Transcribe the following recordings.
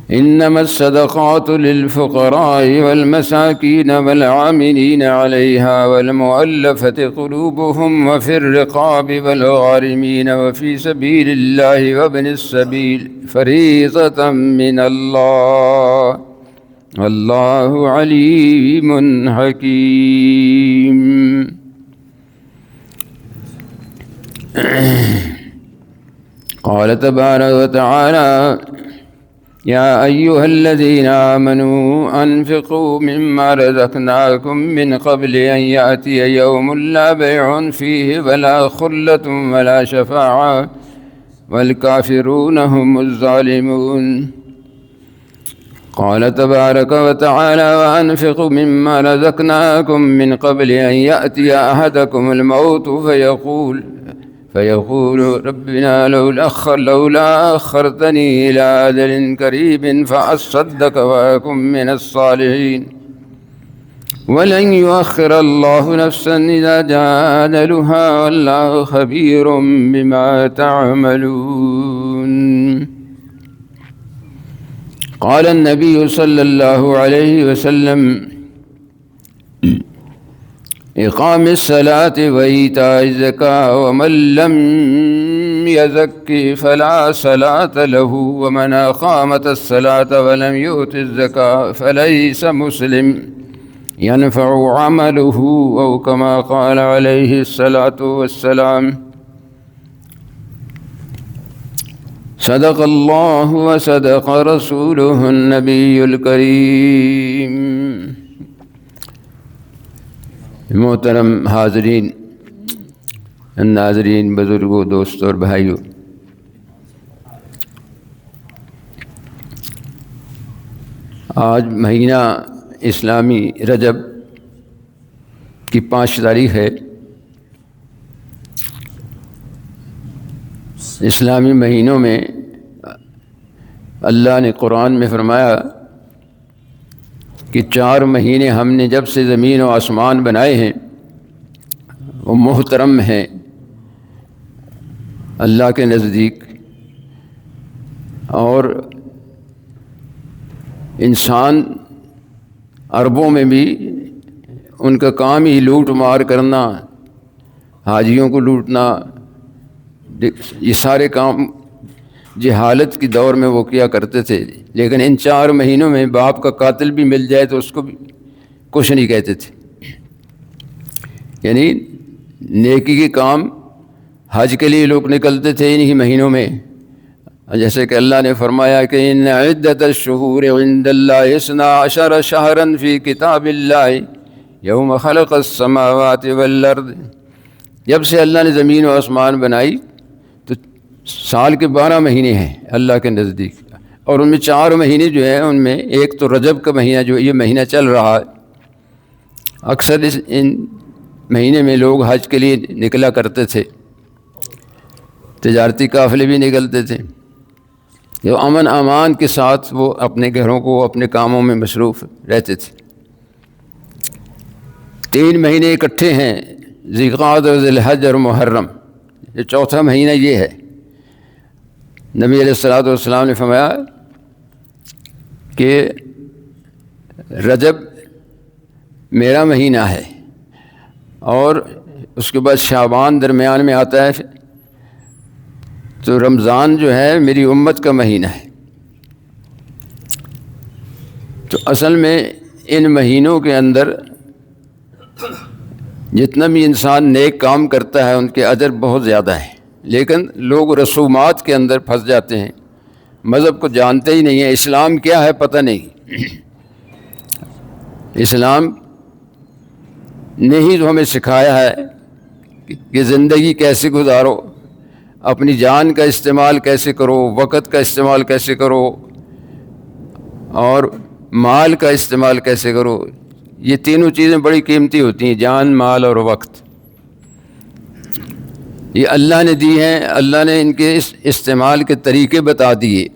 إنما الصدقات للفقراء والمساكين والعاملين عليها والمؤلفة قلوبهم وفي الرقاب والغارمين وفي سبيل الله وابن السبيل فريضة من الله والله عليم حكيم. قال تبارك وتعالى: يا أيها الذين آمنوا أنفقوا مما رزقناكم من قبل أن يأتي يوم لا بيع فيه ولا خلة ولا شفاعة والكافرون هم الظالمون. قال تبارك وتعالى: وأنفقوا مما رزقناكم من قبل أن يأتي أحدكم الموت فيقول ربنا لولا أخرتني إلى أجل قريب فأصدق وأكن من الصالحين ولن يؤخر الله نفسا إذا جاء أجلها والله خبير بما تعملون. قال النبي صلى الله عليه وسلم: إقام الصلاة وإيتاء الزكاة ومن لم يزك فلا صلاة له ومن أقام الصلاة ولم يؤت الزكاة فليس مسلم ينفع عمله أو كما قال عليه الصلاة والسلام. صدق الله وصدق رسوله النبي الكريم. محترم حاضرین، ناظرین، بزرگوں، دوستوں اور بھائیوں، آج مہینہ اسلامی رجب کی 5 تاریخ ہے۔ اسلامی مہینوں میں اللہ نے قرآن میں فرمایا کہ 4 مہینے ہم نے جب سے زمین و آسمان بنائے ہیں وہ محترم ہیں اللہ کے نزدیک، اور انسان عربوں میں بھی ان کا کام ہی لوٹ مار کرنا، حاجیوں کو لوٹنا، یہ سارے کام جہالت کی دور میں وہ کیا کرتے تھے۔ لیکن ان 4 مہینوں میں باپ کا قاتل بھی مل جائے تو اس کو بھی کچھ نہیں کہتے تھے، یعنی نیکی کے کام حج کے لیے لوگ نکلتے تھے انہی مہینوں میں، جیسے کہ اللہ نے فرمایا کہ ان عدت الشہور عند اللہ 12 شہرا فی کتاب اللہ یوم خلق السماوات والارض۔ جب سے اللہ نے زمین و آسمان بنائی تو سال کے 12 مہینے ہیں اللہ کے نزدیک، اور ان میں 4 مہینے جو ہیں ان میں ایک تو رجب کا مہینہ جو یہ مہینہ چل رہا ہے، اکثر ان مہینے میں لوگ حج کے لیے نکلا کرتے تھے، تجارتی قافلے بھی نکلتے تھے، جو امن امان کے ساتھ وہ اپنے گھروں کو اپنے کاموں میں مصروف رہتے تھے۔ 3 مہینے اکٹھے ہیں، ذی القعدہ اور ذی الحج اور محرم، یہ 4تھا مہینہ یہ ہے۔ نبی علیہ الصلوۃ والسلام نے فرمایا کہ رجب میرا مہینہ ہے، اور اس کے بعد شعبان درمیان میں آتا ہے، تو رمضان جو ہے میری امت کا مہینہ ہے۔ تو اصل میں ان مہینوں کے اندر جتنا بھی انسان نیک کام کرتا ہے ان کے اجر بہت زیادہ ہیں، لیکن لوگ رسومات کے اندر پھنس جاتے ہیں، مذہب کو جانتے ہی نہیں ہیں، اسلام کیا ہے پتہ نہیں۔ اسلام نے ہی جو ہمیں سکھایا ہے کہ زندگی کیسے گزارو، اپنی جان کا استعمال کیسے کرو، وقت کا استعمال کیسے کرو، اور مال کا استعمال کیسے کرو۔ یہ تینوں چیزیں بڑی قیمتی ہوتی ہیں، جان، مال اور وقت، یہ اللہ نے دی ہیں۔ اللہ نے ان کے اس استعمال کے طریقے بتا دیے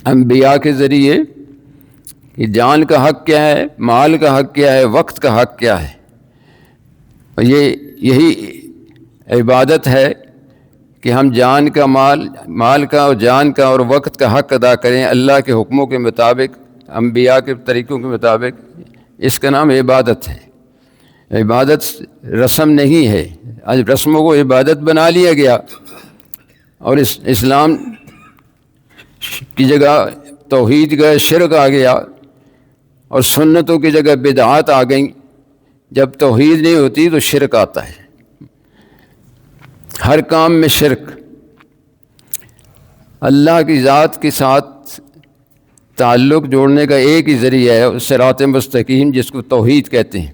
انبیاء کے ذریعے کہ جان کا حق کیا ہے، مال کا حق کیا ہے، وقت کا حق کیا ہے۔ اور یہی عبادت ہے کہ ہم جان کا مال کا اور جان کا اور وقت کا حق ادا کریں اللہ کے حکموں کے مطابق، انبیاء کے طریقوں کے مطابق، اس کا نام عبادت ہے۔ عبادت رسم نہیں ہے، آج رسموں کو عبادت بنا لیا گیا، اور اسلام کی جگہ توحید کا شرک آ گیا، اور سنتوں کی جگہ بدعات آ گئیں۔ جب توحید نہیں ہوتی تو شرک آتا ہے، ہر کام میں شرک۔ اللہ کی ذات کے ساتھ تعلق جوڑنے کا ایک ہی ذریعہ ہے صراط مستقیم، جس کو توحید کہتے ہیں۔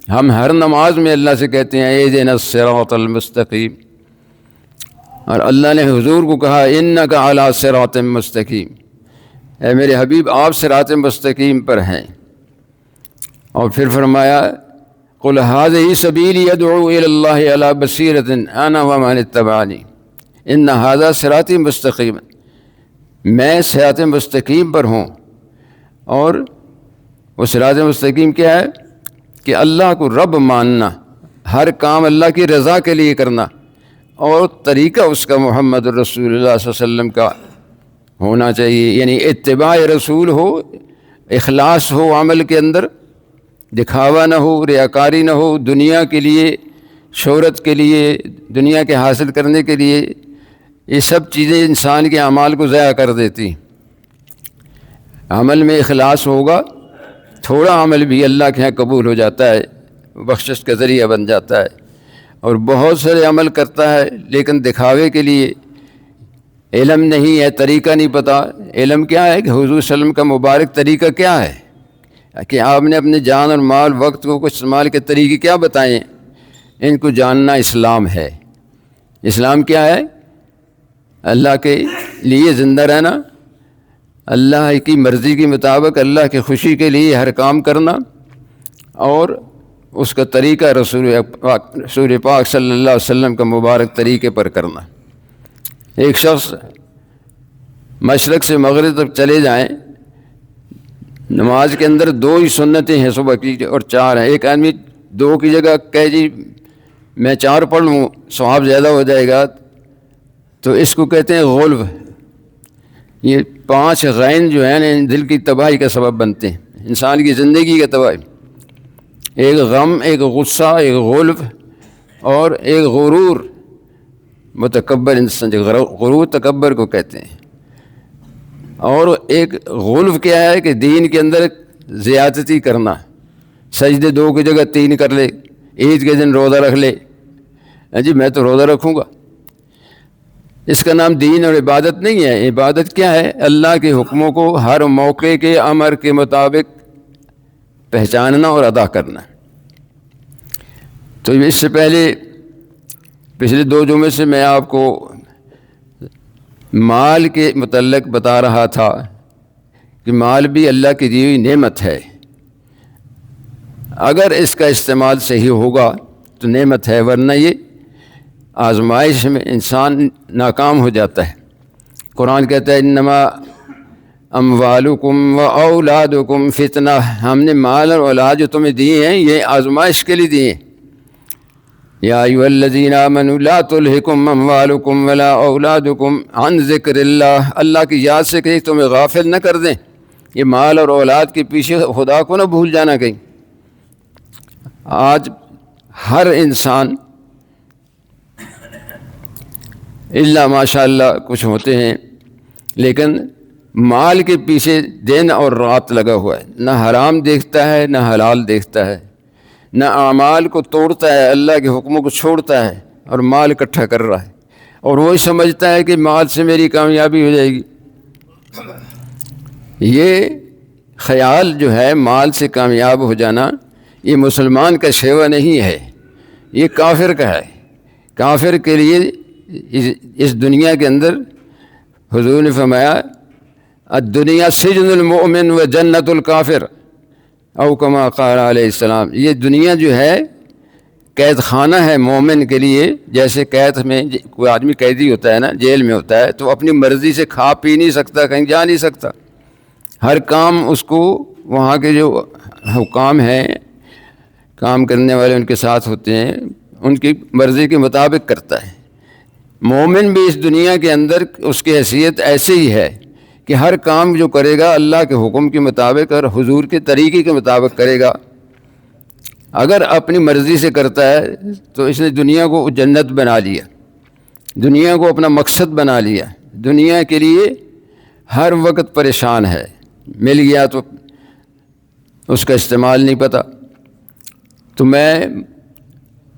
ہم ہر نماز میں اللہ سے کہتے ہیں اہدنا الصراط المستقیم، اور اللہ نے حضور کو کہا انک علی صراط مستقیم، اے میرے حبیب آپ صراط مستقیم پر ہیں۔ اور پھر فرمایا قل ھذہ سبیلی ادعو الی اللہ علی بصیرۃ انا ومن اتبعنی ان ھذا صراطی مستقیم، میں صراط مستقیم پر ہوں۔ اور وہ صراط مستقیم کیا ہے؟ کہ اللہ کو رب ماننا، ہر کام اللہ کی رضا کے لیے کرنا، اور طریقہ اس کا محمد رسول اللہ صلی اللہ علیہ وسلم کا ہونا چاہیے، یعنی اتباع رسول ہو، اخلاص ہو عمل کے اندر، دکھاوا نہ ہو، ریاکاری نہ ہو، دنیا کے لیے، شہرت کے لیے، دنیا کے حاصل کرنے کے لیے۔ یہ سب چیزیں انسان کے اعمال کو ضائع کر دیتی۔ عمل میں اخلاص ہوگا، تھوڑا عمل بھی اللہ کے ہاں قبول ہو جاتا ہے، بخشش کا ذریعہ بن جاتا ہے۔ اور بہت سارے عمل کرتا ہے لیکن دکھاوے کے لیے، علم نہیں ہے، طریقہ نہیں پتہ۔ علم کیا ہے کہ حضور صلی اللہ علیہ وسلم کا مبارک طریقہ کیا ہے، کہ آپ نے اپنے جان اور مال وقت کو کچھ استعمال کے طریقے کیا بتائیں، ان کو جاننا اسلام ہے۔ اسلام کیا ہے؟ اللہ کے لیے زندہ رہنا، اللہ کی مرضی کے مطابق اللہ کی خوشی کے لیے ہر کام کرنا، اور اس کا طریقہ رسول پاک صلی اللہ علیہ وسلم کا مبارک طریقے پر کرنا۔ ایک شخص مشرق سے مغرب تک چلے جائیں، نماز کے اندر 2 ہی سنتیں ہیں صبح کی اور 4 ہیں۔ ایک آدمی 2 کی جگہ کہے جی میں 4 پڑھ لوں ثواب زیادہ ہو جائے گا، تو اس کو کہتے ہیں غلو۔ یہ 5 غین جو ہیں دل کی تباہی کا سبب بنتے ہیں، انسان کی زندگی کا تباہی۔ ایک غم، ایک غصہ، ایک غلو، اور ایک غرور، متکبر انسان، غرور تکبر کو کہتے ہیں۔ اور ایک غلو کیا ہے کہ دین کے اندر زیادتی کرنا، سجدے 2 کی جگہ 3 کر لے، عید کے دن روزہ رکھ لے، جی میں تو روزہ رکھوں گا۔ اس کا نام دین اور عبادت نہیں ہے۔ عبادت کیا ہے؟ اللہ کے حکموں کو ہر موقع کے امر کے مطابق پہچاننا اور ادا کرنا۔ تو اس سے پہلے پچھلے 2 جمعے سے میں آپ کو مال کے متعلق بتا رہا تھا کہ مال بھی اللہ کی دی ہوئی نعمت ہے، اگر اس کا استعمال صحیح ہوگا تو نعمت ہے، ورنہ یہ آزمائش میں انسان ناکام ہو جاتا ہے۔ قرآن کہتا ہے انما اموالکم و اولادکم فتنہ، ہم نے مال اور اولاد جو تمہیں دیے ہیں یہ آزمائش کے لیے دیے ہیں۔ یا ایھا الذین آمنوا لا تلہکم اموالکم ولا اولادکم عن ذکر اللہ، اللہ کی یاد سے کہیں تمہیں غافل نہ کر دیں۔ یہ مال اور اولاد کے پیچھے خدا کو نہ بھول جانا کہیں۔ آج ہر انسان الا ماشاء اللہ کچھ ہوتے ہیں، لیکن مال کے پیچھے دن اور رات لگا ہوا ہے، نہ حرام دیکھتا ہے نہ حلال دیکھتا ہے، نہ اعمال کو توڑتا ہے، اللہ کے حکموں کو چھوڑتا ہے، اور مال اکٹھا کر رہا ہے، اور وہی سمجھتا ہے کہ مال سے میری کامیابی ہو جائے گی۔ یہ خیال جو ہے مال سے کامیاب ہو جانا، یہ مسلمان کا شیوہ نہیں ہے، یہ کافر کا ہے۔ کافر کے لیے اس دنیا کے اندر حضور نے فرمایا الدنیا سجن المؤمن و جنت الکافر، او کما قال علیہ السلام، یہ دنیا جو ہے قید خانہ ہے مومن کے لیے۔ جیسے قید میں کوئی آدمی قیدی ہوتا ہے نا، جیل میں ہوتا ہے، تو اپنی مرضی سے کھا پی نہیں سکتا، کہیں جا نہیں سکتا، ہر کام اس کو وہاں کے جو حکام ہیں، کام کرنے والے ان کے ساتھ ہوتے ہیں، ان کی مرضی کے مطابق کرتا ہے۔ مومن بھی اس دنیا کے اندر اس کی حیثیت ایسے ہی ہے کہ ہر کام جو کرے گا اللہ کے حکم کے مطابق اور حضور کے طریقے کے مطابق کرے گا۔ اگر اپنی مرضی سے کرتا ہے تو اس نے دنیا کو جنت بنا لیا، دنیا کو اپنا مقصد بنا لیا، دنیا کے لیے ہر وقت پریشان ہے، مل گیا تو اس کا استعمال نہیں پتہ۔ تو میں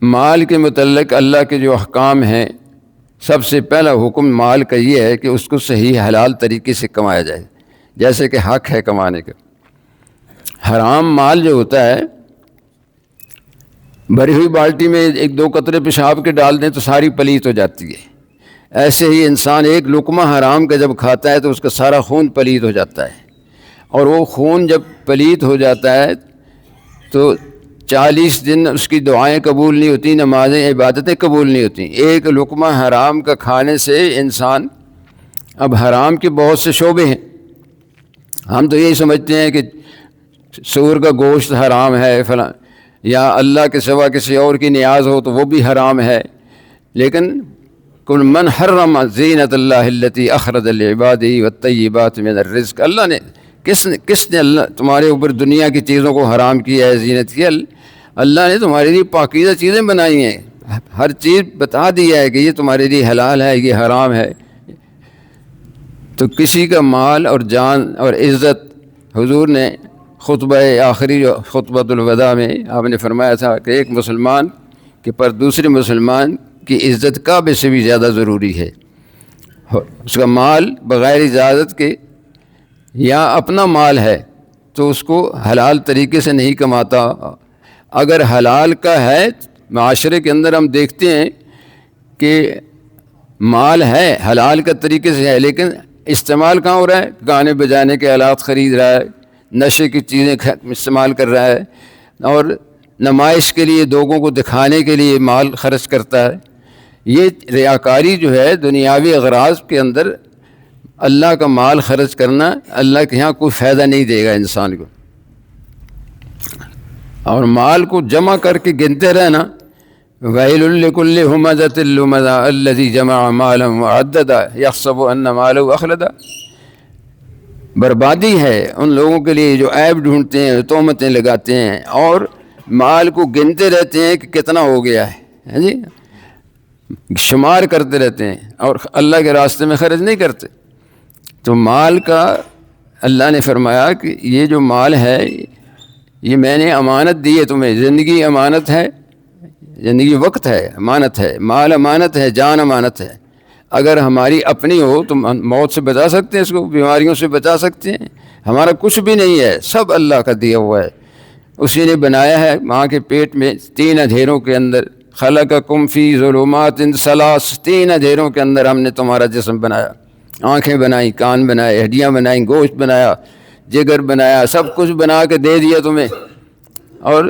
مال کے متعلق اللہ کے جو احکام ہیں، سب سے پہلا حکم مال کا یہ ہے کہ اس کو صحیح حلال طریقے سے کمایا جائے، جیسے کہ حق ہے کمانے کا۔ حرام مال جو ہوتا ہے، بھری ہوئی بالٹی میں ایک دو قطرے پیشاب کے ڈال دیں تو ساری پلیت ہو جاتی ہے، ایسے ہی انسان ایک لقمہ حرام کا جب کھاتا ہے تو اس کا سارا خون پلیت ہو جاتا ہے، اور وہ خون جب پلیت ہو جاتا ہے تو 40 دن اس کی دعائیں قبول نہیں ہوتی، نمازیں عبادتیں قبول نہیں ہوتی۔ ایک لقمہ حرام کا کھانے سے انسان، اب حرام کے بہت سے شعبے ہیں، ہم تو یہی سمجھتے ہیں کہ سور کا گوشت حرام ہے فلاں، یا اللہ کے سوا کسی اور کی نیاز ہو تو وہ بھی حرام ہے، لیکن کل من حرم زینت اللہ التی اخرج لعبادہ والطیبات من الرزق، اللہ نے کس نے اللہ تمہارے اوپر دنیا کی چیزوں کو حرام کیا ہے، زینت کی؟ اللہ نے تمہارے لیے پاکیزہ چیزیں بنائی ہیں، ہر چیز بتا دیا ہے کہ یہ تمہارے لیے حلال ہے، یہ حرام ہے۔ تو کسی کا مال اور جان اور عزت، حضور نے خطبہ آخری جو خطبۃ الوداع میں آپ نے فرمایا تھا کہ ایک مسلمان کے پر دوسرے مسلمان کی عزت کعبے سے بھی زیادہ ضروری ہے۔ اس کا مال بغیر اجازت کے یا اپنا مال ہے تو اس کو حلال طریقے سے نہیں کماتا۔ اگر حلال کا ہے، معاشرے کے اندر ہم دیکھتے ہیں کہ مال ہے حلال کا طریقے سے ہے، لیکن استعمال کہاں ہو رہا ہے؟ گانے بجانے کے آلات خرید رہا ہے، نشے کی چیزیں استعمال کر رہا ہے، اور نمائش کے لیے لوگوں کو دکھانے کے لیے مال خرچ کرتا ہے۔ یہ ریاکاری جو ہے دنیاوی اغراض کے اندر اللہ کا مال خرچ کرنا اللہ کے یہاں کوئی فائدہ نہیں دے گا انسان کو۔ اور مال کو جمع کر کے گنتے رہنا، وَيْلٌ لِكُلِّ هُمَزَةٍ لُمَزَةٍ الَّذِي جَمَعَ مَالًا وَعَدَّدَهُ يَحْسَبُ أَنَّ مَالَهُ أَخْلَدَهُ، بربادی ہے ان لوگوں کے لیے جو عیب ڈھونڈتے ہیں، تہمتیں لگاتے ہیں اور مال کو گنتے رہتے ہیں کہ کتنا ہو گیا ہے، جی شمار کرتے رہتے ہیں اور اللہ کے راستے میں خرچ نہیں کرتے۔ تو مال کا اللہ نے فرمایا کہ یہ جو مال ہے یہ میں نے امانت دی ہے تمہیں، زندگی امانت ہے، زندگی وقت ہے، امانت ہے، مال امانت ہے، جان امانت ہے۔ اگر ہماری اپنی ہو تو موت سے بچا سکتے ہیں، اس کو بیماریوں سے بچا سکتے ہیں، ہمارا کچھ بھی نہیں ہے، سب اللہ کا دیا ہوا ہے، اسی نے بنایا ہے۔ ماں کے پیٹ میں 3 اندھیروں کے اندر خلقکم فی ظلمات ثلاث، 3 اندھیروں کے اندر ہم نے تمہارا جسم بنایا، آنکھیں بنائیں، کان بنائے، ہڈیاں بنائیں، گوشت بنایا، جگر بنایا، سب کچھ بنا کے دے دیا تمہیں، اور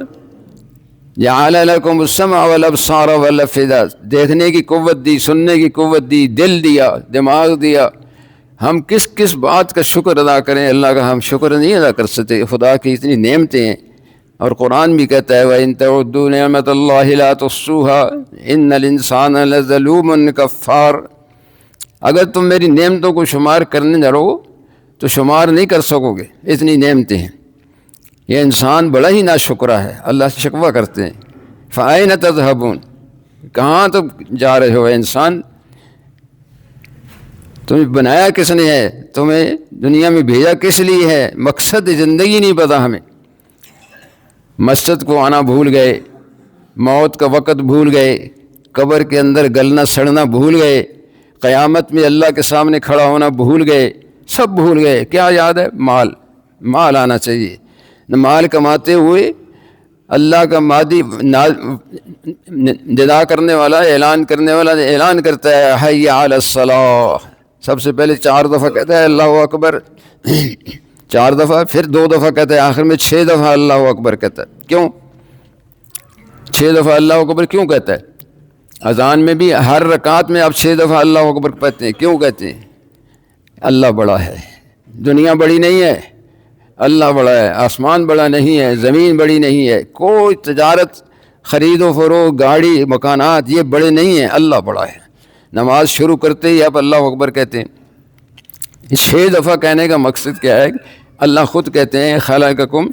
جعل لکم السمع والابصار والافئدہ، دیکھنے کی قوت دی، سننے کی قوت دی، دل دیا، دماغ دیا۔ ہم کس کس بات کا شکر ادا کریں؟ اللہ کا ہم شکر نہیں ادا کر سکتے، خدا کی اتنی نعمتیں ہیں۔ اور قرآن بھی کہتا ہے وَإِن تَعُدُّوا نِعْمَةَ اللَّهِ لَا تُحْصُوهَا إِنَّ الْإِنسَانَ لَظَلُومٌ كَفَّارٌ، اگر تم میری نعمتوں کو شمار کرنے جاؤ تو شمار نہیں کر سکو گے، اتنی نعمتیں ہیں۔ یہ انسان بڑا ہی ناشکرا ہے، اللہ سے شکوہ کرتے ہیں۔ فَأَيْنَ تَذْهَبُونَ، کہاں تو جا رہے ہو انسان؟ تمہیں بنایا کس نے ہے؟ تمہیں دنیا میں بھیجا کس لیے ہے؟ مقصد زندگی نہیں پتا ہمیں۔ مسجد کو آنا بھول گئے، موت کا وقت بھول گئے، قبر کے اندر گلنا سڑنا بھول گئے، قیامت میں اللہ کے سامنے کھڑا ہونا بھول گئے، سب بھول گئے۔ کیا یاد ہے؟ مال آنا چاہیے۔ مال کماتے ہوئے اللہ کا مادی ندا کرنے والا، اعلان کرنے والا اعلان کرتا ہے حی علی الصلاۃ، سب سے پہلے 4 دفعہ کہتا ہے اللہ اکبر، 4 دفعہ، پھر 2 دفعہ کہتا ہے، آخر میں 6 دفعہ اللہ اکبر کہتا ہے۔ کیوں 6 دفعہ اللہ اکبر کیوں کہتا ہے؟ اذان میں بھی ہر رکعت میں آپ 6 دفعہ اللہ اکبر کہتے ہیں، کیوں کہتے ہیں؟ اللہ بڑا ہے، دنیا بڑی نہیں ہے، اللہ بڑا ہے، آسمان بڑا نہیں ہے، زمین بڑی نہیں ہے، کوئی تجارت، خرید و فروخت، گاڑی، مکانات یہ بڑے نہیں ہیں، اللہ بڑا ہے۔ نماز شروع کرتے ہی آپ اللہ اکبر کہتے ہیں۔ 6 دفعہ کہنے کا مقصد کیا ہے؟ اللہ خود کہتے ہیں خلقکم،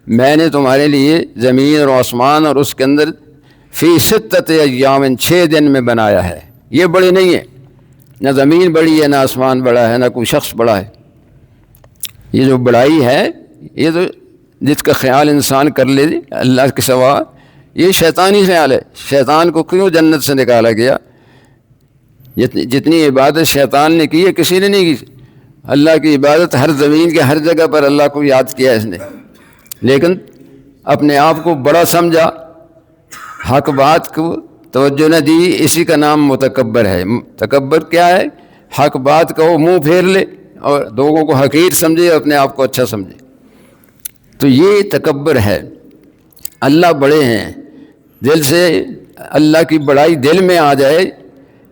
میں نے تمہارے لیے زمین اور آسمان اور اس کے اندر فی 6 ایام 6 دن میں بنایا ہے۔ یہ بڑے نہیں ہیں، نہ زمین بڑی ہے، نہ آسمان بڑا ہے، نہ کوئی شخص بڑا ہے۔ یہ جو بڑائی ہے، یہ تو جس کا خیال انسان کر لے اللہ کے سوا، یہ شیطانی خیال ہے۔ شیطان کو کیوں جنت سے نکالا گیا؟ جتنی عبادت شیطان نے کی ہے کسی نے نہیں کی۔ اللہ کی عبادت ہر زمین کے ہر جگہ پر اللہ کو یاد کیا اس نے، لیکن اپنے آپ کو بڑا سمجھا، حق بات کو توجہ نہ دی، اسی کا نام متکبر ہے۔ تکبر کیا ہے؟ حق بات کا وہ منہ پھیر لے اور لوگوں کو حقیر سمجھے اور اپنے آپ کو اچھا سمجھے، تو یہ تکبر ہے۔ اللہ بڑے ہیں، دل سے اللہ کی بڑائی دل میں آ جائے،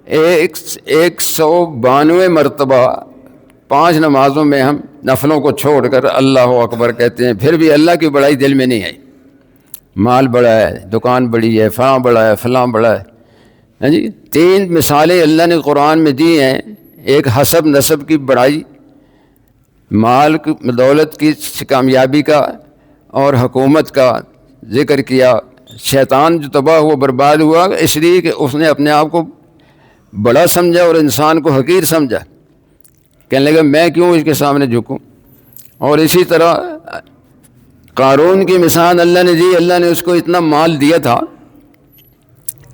192 مرتبہ 5 نمازوں میں ہم نفلوں کو چھوڑ کر اللہ اکبر کہتے ہیں، پھر بھی اللہ کی بڑائی دل میں نہیں آئی۔ مال بڑا ہے، دکان بڑی ہے، فلاں بڑا ہے، فلاں بڑا ہے۔ ہاں جی، 3 مثالیں اللہ نے قرآن میں دی ہیں۔ ایک حسب نسب کی بڑائی، مال کی دولت کی کامیابی کا اور حکومت کا ذکر کیا۔ شیطان جو تباہ ہوا، برباد ہوا، اس لیے کہ اس نے اپنے آپ کو بڑا سمجھا اور انسان کو حقیر سمجھا، کہنے لگا میں کیوں اس کے سامنے جھکوں۔ اور اسی طرح قارون کی مثال اللہ نے دی، اللہ نے اس کو اتنا مال دیا تھا۔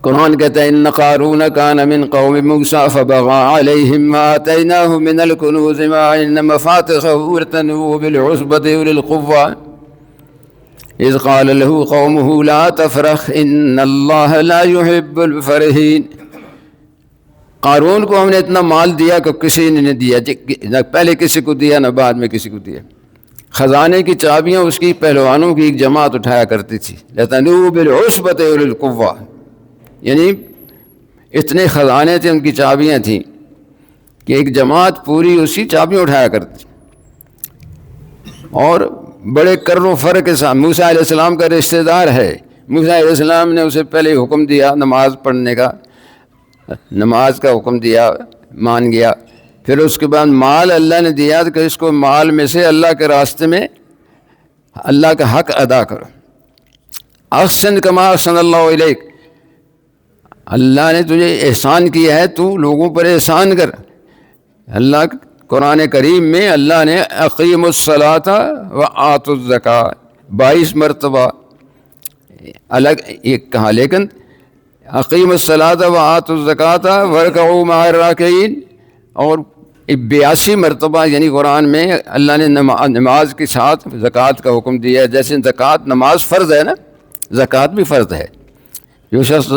قرآن کہتا ہے ان قارون کان من قوم موسیٰ فبغى علیہم وآتیناہ من الکنوز ما ان مفاتحہ لتنوء بالعصبۃ اولي القوہ اذ قال له قومه لا تفرح ان اللہ لا يحب الفرحین۔ قارون کو ہم نے اتنا مال دیا کہ کسی نے نہیں دیا، نہ پہلے کسی کو دیا نہ بعد میں کسی کو دیا۔ خزانے کی چابیاں اس کی پہلوانوں کی ایک جماعت اٹھایا کرتی تھی، لتنوء بالعصبۃ اولي القوہ، یعنی اتنے خزانے تھے، ان کی چابیاں تھیں کہ ایک جماعت پوری اسی چابیاں اٹھایا کرتی۔ اور بڑے کر و فر کے ساتھ موسیٰ علیہ السلام کا رشتہ دار ہے۔ موسیٰ علیہ السلام نے اسے پہلے حکم دیا نماز پڑھنے کا، نماز کا حکم دیا، مان گیا۔ پھر اس کے بعد مال اللہ نے دیا کہ اس کو مال میں سے اللہ کے راستے میں اللہ کا حق ادا کرو۔ احسن کما احسن اللہ الیک، اللہ نے تجھے احسان کیا ہے، تو لوگوں پر احسان کر۔ اللہ قرآن کریم میں اللہ نے اقیموا الصلاۃ وآتوا الزکاۃ 22 مرتبہ الگ ایک کہا، لیکن اقیموا الصلاۃ وآتوا الزکاۃ وارکعوا مع الراکعین اور 82 مرتبہ یعنی قرآن میں اللہ نے نماز کے ساتھ زکوٰۃ کا حکم دیا ہے۔ جیسے زکوٰۃ نماز فرض ہے نا، زکوٰۃ بھی فرض ہے۔ جو شخص،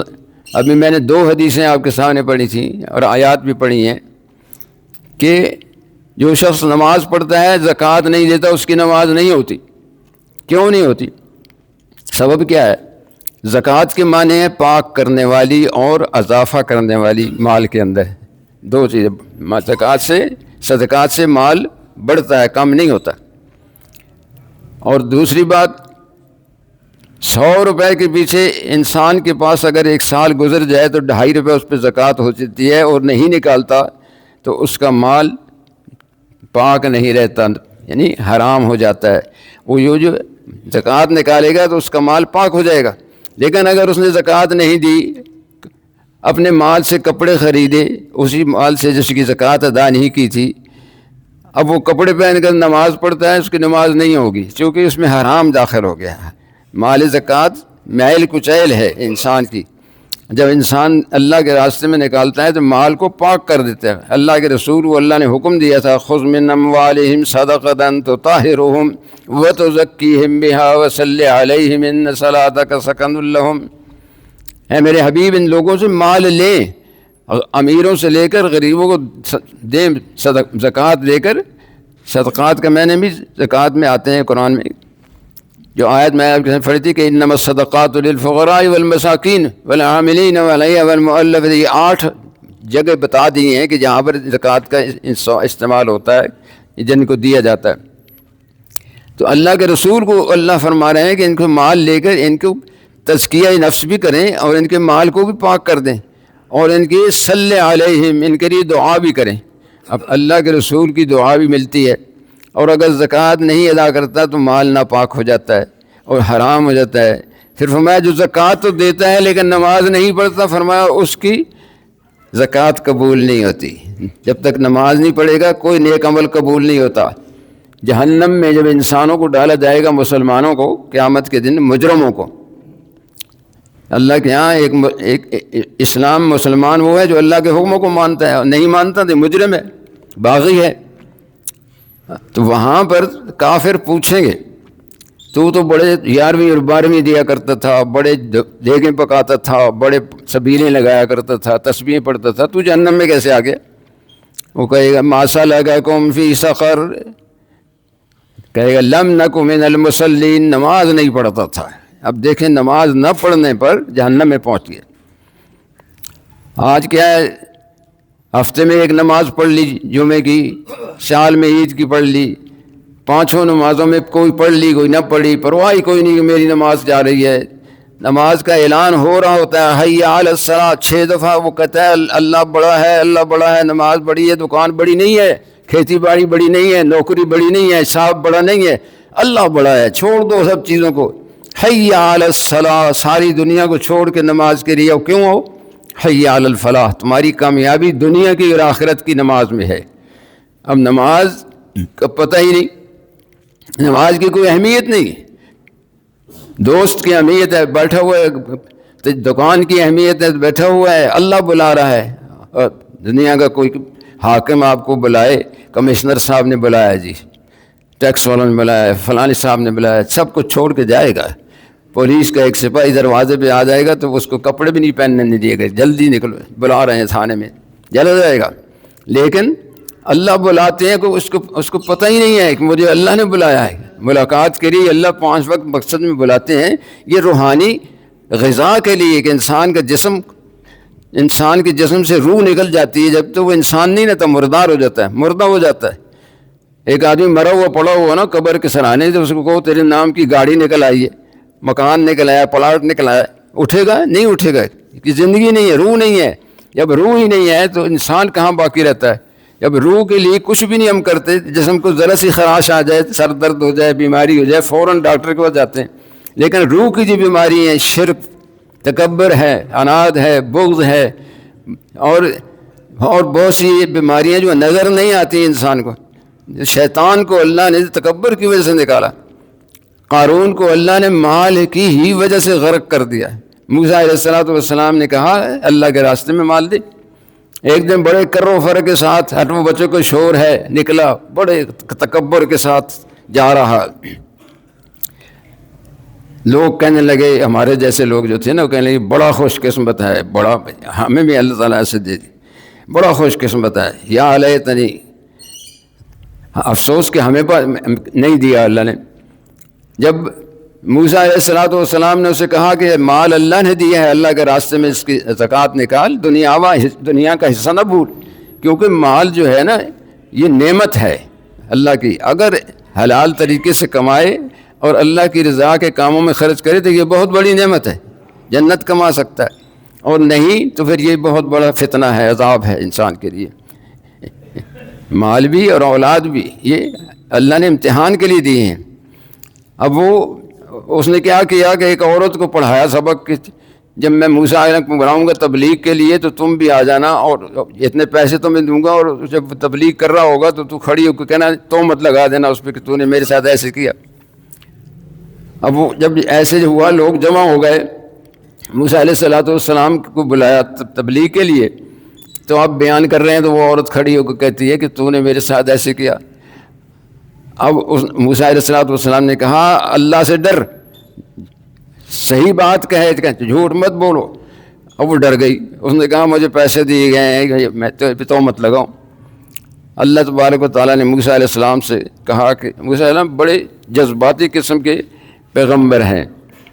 ابھی میں نے 2 حدیثیں آپ کے سامنے پڑھی تھیں اور آیات بھی پڑھی ہیں کہ جو شخص نماز پڑھتا ہے زکوٰۃ نہیں دیتا، اس کی نماز نہیں ہوتی۔ کیوں نہیں ہوتی؟ سبب کیا ہے؟ زکوٰۃ کے معنی ہے پاک کرنے والی اور اضافہ کرنے والی مال کے اندر، 2 چیزیں۔ زکوٰۃ سے، صدقات سے مال بڑھتا ہے، کم نہیں ہوتا۔ اور دوسری بات، 100 روپے کے پیچھے انسان کے پاس اگر 1 سال گزر جائے تو 2.5 روپے اس پہ زکوٰۃ ہو جاتی ہے، اور نہیں نکالتا تو اس کا مال پاک نہیں رہتا، یعنی حرام ہو جاتا ہے۔ وہ جو زکوٰۃ نکالے گا تو اس کا مال پاک ہو جائے گا، لیکن اگر اس نے زکوٰۃ نہیں دی، اپنے مال سے کپڑے خریدے، اسی مال سے جس کی زکوٰۃ ادا نہیں کی تھی، اب وہ کپڑے پہن کر نماز پڑھتا ہے، اس کی نماز نہیں ہوگی، کیونکہ اس میں حرام داخل ہو گیا ہے۔ مال زکوٰۃ میل کچیل ہے انسان کی، جب انسان اللہ کے راستے میں نکالتا ہے تو مال کو پاک کر دیتا ہے۔ اللہ کے رسول کو اللہ نے حکم دیا تھا، خذ من اموالہم صدقۃ تطہرہم وتزکیہم بہا وصلی علیہم ان صلاتک سکن لہم۔ اے میرے حبیب، ان لوگوں سے مال لیں، امیروں سے لے کر غریبوں کو دیں، زکوٰۃ لے کر۔ صدقات کا معنی بھی زکوٰۃ میں آتے ہیں قرآن میں۔ جو آیت میں آپ کے ساتھ پڑھی تھی کہ انما الصدقات للفقراء والمساکین والعاملین علیہا والمؤلفۃ، یہ 8 جگہ بتا دی ہیں کہ جہاں پر زکوٰۃ کا استعمال ہوتا ہے، جن کو دیا جاتا ہے۔ تو اللہ کے رسول کو اللہ فرما رہے ہیں کہ ان کو مال لے کر ان کو تزکیہ نفس بھی کریں اور ان کے مال کو بھی پاک کر دیں، اور ان کی صلی علیہم، ان کے لیے دعا بھی کریں۔ اب اللہ کے رسول کی دعا بھی ملتی ہے، اور اگر زکوٰۃ نہیں ادا کرتا تو مال ناپاک ہو جاتا ہے اور حرام ہو جاتا ہے۔ پھر فرمایا جو زکوٰۃ تو دیتا ہے لیکن نماز نہیں پڑھتا، فرمایا اس کی زکوٰۃ قبول نہیں ہوتی۔ جب تک نماز نہیں پڑھے گا کوئی نیک عمل قبول نہیں ہوتا۔ جہنم میں جب انسانوں کو ڈالا جائے گا، مسلمانوں کو قیامت کے دن، مجرموں کو، اللہ کے ہاں ایک اسلام مسلمان وہ ہے جو اللہ کے حکموں کو مانتا ہے، نہیں مانتا تو مجرم ہے، باغی ہے۔ تو وہاں پر کافر پوچھیں گے تو بڑے 11ویں اور 12ویں دیا کرتا تھا، بڑے دیگیں پکاتا تھا، بڑے سبیلیں لگایا کرتا تھا، تسبیحیں پڑھتا تھا، تو جہنم میں کیسے آ گیا؟ وہ کہے گا ما سلککم فی سقر، کہے گا لم نک من المصلین، نماز نہیں پڑھتا تھا۔ اب دیکھیں نماز نہ پڑھنے پر جہنم میں پہنچ گیا۔ آج کیا ہے، ہفتے میں ایک نماز پڑھ لی جمعے کی، سال میں عید کی پڑھ لی، 5 نمازوں میں کوئی پڑھ لی کوئی نہ پڑھی، پرواہ کوئی نہیں کہ میری نماز جا رہی ہے۔ نماز کا اعلان ہو رہا ہوتا ہے حی علی الصلاۃ 6 دفعہ، وہ کہتا ہے اللہ بڑا ہے، اللہ بڑا ہے، نماز بڑی ہے، دکان بڑی نہیں ہے، کھیتی باڑی بڑی نہیں ہے، نوکری بڑی نہیں ہے، صاحب بڑا نہیں ہے، اللہ بڑا ہے، چھوڑ دو سب چیزوں کو، حی علی الصلاۃ، ساری دنیا کو چھوڑ کے نماز کے لیے، کیوں ہو؟ حی علی الفلاح، تمہاری کامیابی دنیا کی اور آخرت کی نماز میں ہے۔ اب نماز کا پتہ ہی نہیں، نماز کی کوئی اہمیت نہیں، دوست کی اہمیت ہے بیٹھا ہوا ہے، دکان کی اہمیت ہے بیٹھا ہوا ہے، اللہ بلا رہا ہے، اور دنیا کا کوئی حاکم آپ کو بلائے، کمشنر صاحب نے بلایا جی، ٹیکس والوں نے بلایا، فلانی صاحب نے بلایا، سب کچھ چھوڑ کے جائے گا۔ پولیس کا ایک سپاہی دروازے پہ آ جائے گا تو اس کو کپڑے بھی نہیں پہننے نہیں دیے گئے، جلدی نکلو، بلا رہے ہیں تھانے میں، جل جائے گا۔ لیکن اللہ بلاتے ہیں کہ اس کو پتہ ہی نہیں ہے کہ مجھے اللہ نے بلایا ہے۔ ملاقات کے لیے اللہ 5 وقت مقصد میں بلاتے ہیں، یہ روحانی غذا کے لیے کہ انسان کے جسم سے روح نکل جاتی ہے، جب تو وہ انسان نہیں رہتا، مردار ہو جاتا ہے، مردہ ہو جاتا ہے۔ ایک آدمی مرا ہوا پڑا ہوا نا قبر کے سرانے، تو اس کو کہو تیرے نام کی گاڑی نکل آئی ہے، مکان نکل آیا، پلاٹ نکل آیا، اٹھے گا؟ نہیں اٹھے گا، کہ زندگی نہیں ہے، روح نہیں ہے۔ جب روح ہی نہیں ہے تو انسان کہاں باقی رہتا ہے؟ جب روح کے لیے کچھ بھی نہیں ہم کرتے، جسم کو ذرا سی خراش آ جائے، سر درد ہو جائے، بیماری ہو جائے، فوراً ڈاکٹر کے پاس جاتے ہیں۔ لیکن روح کی جو بیماری ہیں، شرک، تکبر ہے، عناد ہے، بغض ہے، اور بہت سی بیماریاں جو نظر نہیں آتی انسان کو۔ شیطان کو اللہ نے تکبر کی وجہ سے نکالا، قارون کو اللہ نے مال کی ہی وجہ سے غرق کر دیا۔ موسیٰ علیہ السلام نے کہا اللہ کے راستے میں مال دے، ایک دن بڑے کر و فر کے ساتھ، 8 بچوں کو شور ہے، نکلا، بڑے تکبر کے ساتھ جا رہا۔ لوگ کہنے لگے، ہمارے جیسے لوگ جو تھے نا، وہ کہنے لگے بڑا خوش قسمت ہے، بڑا، ہمیں بھی اللہ تعالیٰ سے دے دی، بڑا خوش قسمت ہے، یا لیتنی، افسوس کہ ہمیں نہیں دیا اللہ نے۔ جب موسیٰ علیہ السلام نے اسے کہا کہ مال اللہ نے دیا ہے، اللہ کے راستے میں اس کی زکوٰۃ نکال، دنیا کا حصہ نہ بھول، کیونکہ مال جو ہے نا یہ نعمت ہے اللہ کی، اگر حلال طریقے سے کمائے اور اللہ کی رضا کے کاموں میں خرچ کرے تو یہ بہت بڑی نعمت ہے، جنت کما سکتا ہے، اور نہیں تو پھر یہ بہت بڑا فتنہ ہے، عذاب ہے انسان کے لیے۔ مال بھی اور اولاد بھی یہ اللہ نے امتحان کے لیے دیے ہیں۔ اب اس نے کیا کیا کہ ایک عورت کو پڑھایا سبق کہ جب میں موسیٰ علیہ کو بلاؤں گا تبلیغ کے لیے تو تم بھی آ جانا، اور اتنے پیسے تو میں دوں گا، اور جب تبلیغ کر رہا ہوگا تو تو کھڑی ہو کے کہنا، تو مت لگا دینا اس پہ کہ تو نے میرے ساتھ ایسے کیا۔ اب وہ جب ایسے ہوا، لوگ جمع ہو گئے، موسیٰ علیہ السلام کو بلایا تبلیغ کے لیے، تو آپ بیان کر رہے ہیں تو وہ عورت کھڑی ہو کے کہتی ہے کہ تو نے میرے ساتھ ایسے کیا۔ اب موسیٰ علیہ السلام نے کہا اللہ سے ڈر، صحیح بات کہے، جھوٹ مت بولو۔ اب وہ ڈر گئی، اس نے کہا مجھے پیسے دیے گئے ہیں، میں تو مت لگاؤں۔ اللہ تبارک و تعالیٰ نے موسیٰ علیہ السلام سے کہا کہ موسیٰ علیہ السلام بڑے جذباتی قسم کے پیغمبر ہیں،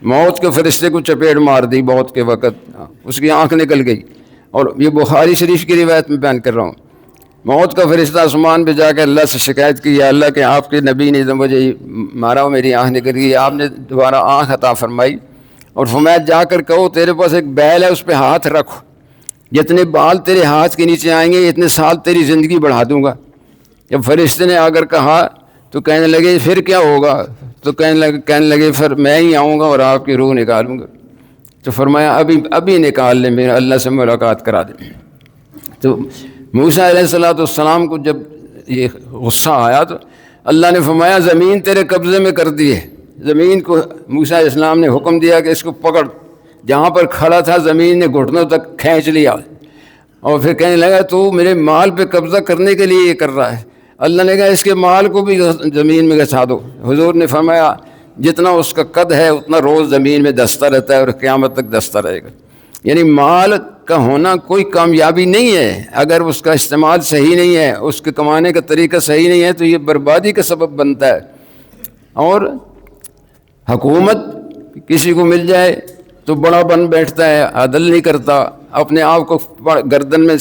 موت کے فرشتے کو چپیٹ مار دی موت کے وقت، اس کی آنکھ نکل گئی، اور یہ بخاری شریف کی روایت میں بیان کر رہا ہوں۔ موت کا فرشتہ آسمان پہ جا کے اللہ سے شکایت کی، یا اللہ کہ آپ کے نبی نے مجھے مارا، میری آنکھ نکل گئی، آپ نے دوبارہ آنکھ عطا فرمائی، اور فرمایا جا کر کہو تیرے پاس ایک بیل ہے، اس پہ ہاتھ رکھو، جتنے بال تیرے ہاتھ کے نیچے آئیں گے اتنے سال تیری زندگی بڑھا دوں گا۔ جب فرشتے نے اگر کہا تو کہنے لگے پھر کیا ہوگا؟ تو کہنے لگے پھر میں ہی آؤں گا اور آپ کی روح نکالوں گا۔ تو فرمایا ابھی نکال لیں، میرا اللہ سے ملاقات کرا دیں۔ تو موسیٰ علیہ السلام کو جب یہ غصہ آیا تو اللہ نے فرمایا زمین تیرے قبضے میں کر دی ہے۔ زمین کو موسیٰ علیہ السلام نے حکم دیا کہ اس کو پکڑ، جہاں پر کھڑا تھا زمین نے گھٹنوں تک کھینچ لیا، اور پھر کہنے لگا تو میرے مال پہ قبضہ کرنے کے لیے یہ کر رہا ہے۔ اللہ نے کہا اس کے مال کو بھی زمین میں گسا دو۔ حضور نے فرمایا جتنا اس کا قد ہے اتنا روز زمین میں دستا رہتا ہے اور قیامت تک دستا رہے گا۔ یعنی مال کا ہونا کوئی کامیابی نہیں ہے، اگر اس کا استعمال صحیح نہیں ہے، اس کے کمانے کا طریقہ صحیح نہیں ہے تو یہ بربادی کا سبب بنتا ہے۔ اور حکومت کسی کو مل جائے تو بڑا بن بیٹھتا ہے، عدل نہیں کرتا، اپنے آپ کو گردن میں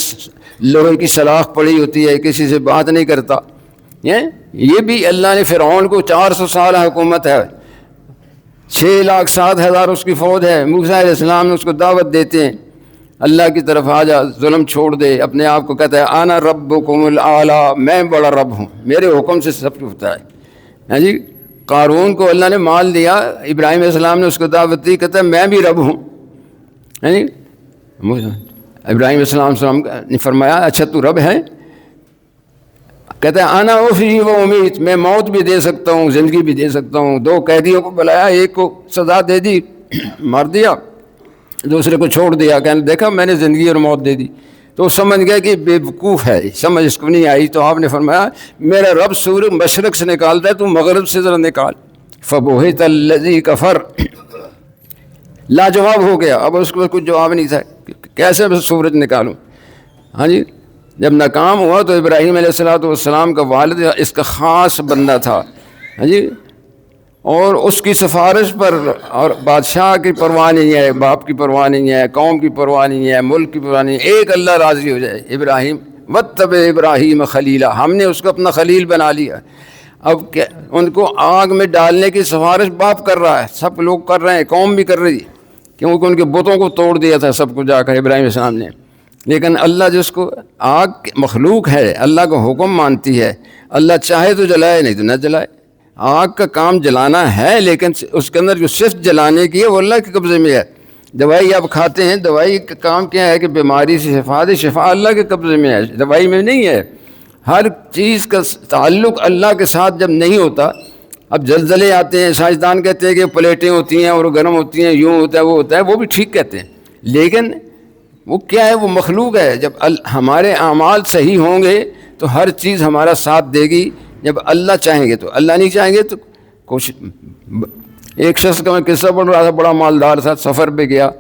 لوہے کی سلاخ پڑی ہوتی ہے، کسی سے بات نہیں کرتا۔ یہ بھی اللہ نے فرعون کو 400 سال حکومت ہے، 6,07,000 اس کی فوج ہے، موسیٰ علیہ السلام نے اس کو دعوت دیتے ہیں اللہ کی طرف آ جا، ظلم چھوڑ دے، اپنے آپ کو کہتا ہے انا ربکم الاعلیٰ، میں بڑا رب ہوں، میرے حکم سے سب کچھ ہوتا ہے۔ ہاں جی، قارون کو اللہ نے مال دیا، ابراہیم علیہ السلام نے اس کو دعوت دی، کہتا ہے میں بھی رب ہوں۔ ہاں جی، ابراہیم علیہ السلام نے فرمایا اچھا تو رب ہے؟ کہتا ہے انا احیی و امیت، میں موت بھی دے سکتا ہوں زندگی بھی دے سکتا ہوں۔ 2 قیدیوں کو بلایا، ایک کو سزا دے دی مار دیا، دوسرے کو چھوڑ دیا، کہنے دیکھا میں نے زندگی اور موت دے دی۔ تو سمجھ گیا کہ بے وقوف ہے، سمجھ اس کو نہیں آئی۔ تو آپ نے فرمایا میرا رب سورج مشرق سے نکالتا ہے تو مغرب سے ذرا نکال۔ فبہت الذی کفر، لاجواب ہو گیا، اب اس کو کچھ جواب نہیں تھا، کیسے میں سورج نکالوں؟ ہاں جی، جب ناکام ہوا تو ابراہیم علیہ السلام کا والد اس کا خاص بندہ تھا۔ ہاں جی، اور اس کی سفارش پر، اور بادشاہ کی پرواہ نہیں ہے، باپ کی پرواہ نہیں ہے، قوم کی پرواہ نہیں ہے، ملک کی پرواہ نہیں ہے، ایک اللہ راضی ہو جائے۔ ابراہیم واتبع ابراہیم خلیلا، ہم نے اس کو اپنا خلیل بنا لیا۔ اب کیا ان کو آگ میں ڈالنے کی سفارش باپ کر رہا ہے، سب لوگ کر رہے ہیں، قوم بھی کر رہی ہے، کیونکہ ان کے بتوں کو توڑ دیا تھا سب کو جا کر ابراہیم علیہ السلام نے۔ لیکن اللہ جس کو، آگ مخلوق ہے، اللہ کا حکم مانتی ہے، اللہ چاہے تو جلائے نہیں تو نہ جلائے۔ آگ کا کام جلانا ہے، لیکن اس کے اندر جو صرف جلانے کی ہے وہ اللہ کے قبضے میں ہے۔ دوائی آپ کھاتے ہیں، دوائی کا کام کیا ہے کہ بیماری سے شفا دے، شفا اللہ کے قبضے میں ہے، دوائی میں نہیں ہے۔ ہر چیز کا تعلق اللہ کے ساتھ جب نہیں ہوتا، اب زلزلے آتے ہیں، سائنسدان کہتے ہیں کہ پلیٹیں ہوتی ہیں اور گرم ہوتی ہیں، یوں ہوتا ہے وہ ہوتا ہے، وہ بھی ٹھیک کہتے ہیں، لیکن وہ کیا ہے، وہ مخلوق ہے۔ جب ہمارے اعمال صحیح ہوں گے تو ہر چیز ہمارا ساتھ دے گی، جب اللہ چاہیں گے تو، اللہ نہیں چاہیں گے تو کچھ۔ ایک شخص کا میں قصہ پڑھ رہا تھا، بڑا مالدار تھا، سفر پہ گیا،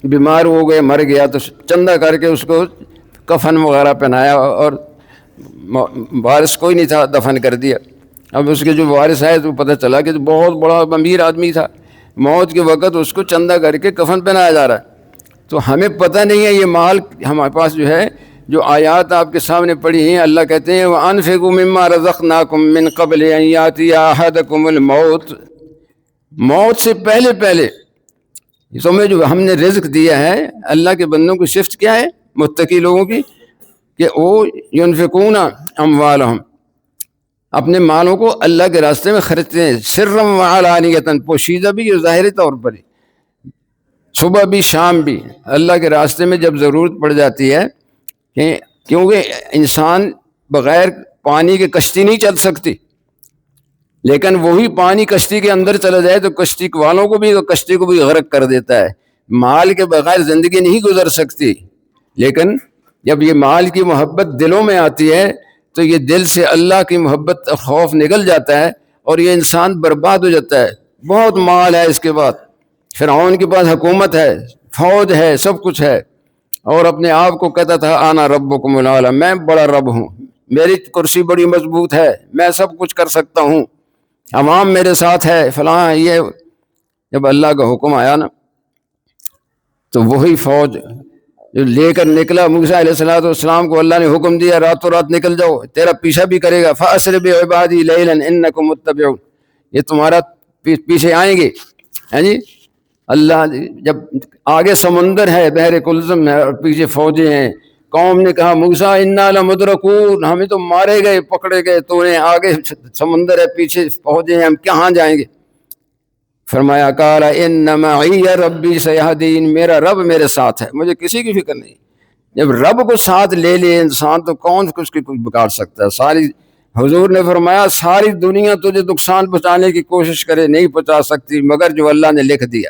بیمار ہو گئے، مر گیا، تو چندہ کر کے اس کو کفن وغیرہ پہنایا، اور وارث کوئی نہیں تھا، دفن کر دیا۔ اب اس کے جو وارث آئے تو پتہ چلا کہ بہت بڑا امیر آدمی تھا، موت کے وقت اس کو چندہ کر کے کفن پہنایا جا رہا ہے۔ تو ہمیں پتہ نہیں ہے یہ مال ہمارے پاس جو ہے، جو آیات آپ کے سامنے پڑھی ہیں، اللہ کہتے ہیں وَأَنفِقُوا مِمَّا رَزَقْنَاكُم مِّن قَبْلِ أَن يَأْتِيَ أَحَدَكُمُ الْمَوْتُ، موت سے پہلے پہلے تمہیں جو ہم نے رزق دیا ہے۔ اللہ کے بندوں کی صفت کیا ہے متقی لوگوں کی، کہ وہ ينفقون اموالهم، اپنے مالوں کو اللہ کے راستے میں خرچتے ہیں، سرًا وعلانیةً، پوشیدہ بھی اور ظاہری طور پر ہی، صبح بھی شام بھی۔ اللہ کے راستے میں جب ضرورت پڑ جاتی ہے، کیونکہ انسان بغیر پانی کے کشتی نہیں چل سکتی، لیکن وہی پانی کشتی کے اندر چلا جائے تو کشتی والوں کو بھی، کشتی کو بھی غرق کر دیتا ہے۔ مال کے بغیر زندگی نہیں گزر سکتی، لیکن جب یہ مال کی محبت دلوں میں آتی ہے تو یہ دل سے اللہ کی محبت خوف نکل جاتا ہے اور یہ انسان برباد ہو جاتا ہے۔ بہت مال ہے اس کے بعد، فرعون کے پاس حکومت ہے، فوج ہے، سب کچھ ہے، اور اپنے آپ کو کہتا تھا انا ربکم الاعلی، میں بڑا رب ہوں، میری کرسی بڑی مضبوط ہے، میں سب کچھ کر سکتا ہوں، عوام میرے ساتھ ہے، فلاں یہ۔ جب اللہ کا حکم آیا نا تو وہی فوج جو لے کر نکلا موسیٰ علیہ السلام کو، اللہ نے حکم دیا راتوں رات نکل جاؤ، تیرا پیچھا بھی کرے گا، فَأَسْرِ بِعِبَادِي لَيْلًا إِنَّكُمْ مُتَّبِعُونَ، یہ تمہارا پیچھے آئیں گے۔ ہاں جی، اللہ جب آگے سمندر ہے، بحر کلثم ہے، اور پیچھے فوجیں ہیں، قوم نے کہا موسیٰ انا لمدرکون، ہمیں تو مارے گئے، پکڑے گئے، تو نے آگے سمندر ہے، پیچھے فوجیں ہیں، ہم کہاں جائیں گے؟ فرمایا قال ان معی ربی سیہدین، میرا رب میرے ساتھ ہے، مجھے کسی کی فکر نہیں۔ جب رب کو ساتھ لے لے انسان تو کون اس کی کچھ بگاڑ سکتا ہے؟ ساری حضور نے فرمایا ساری دنیا تجھے نقصان پہنچانے کی کوشش کرے، نہیں پہنچا سکتی مگر جو اللہ نے لکھ دیا۔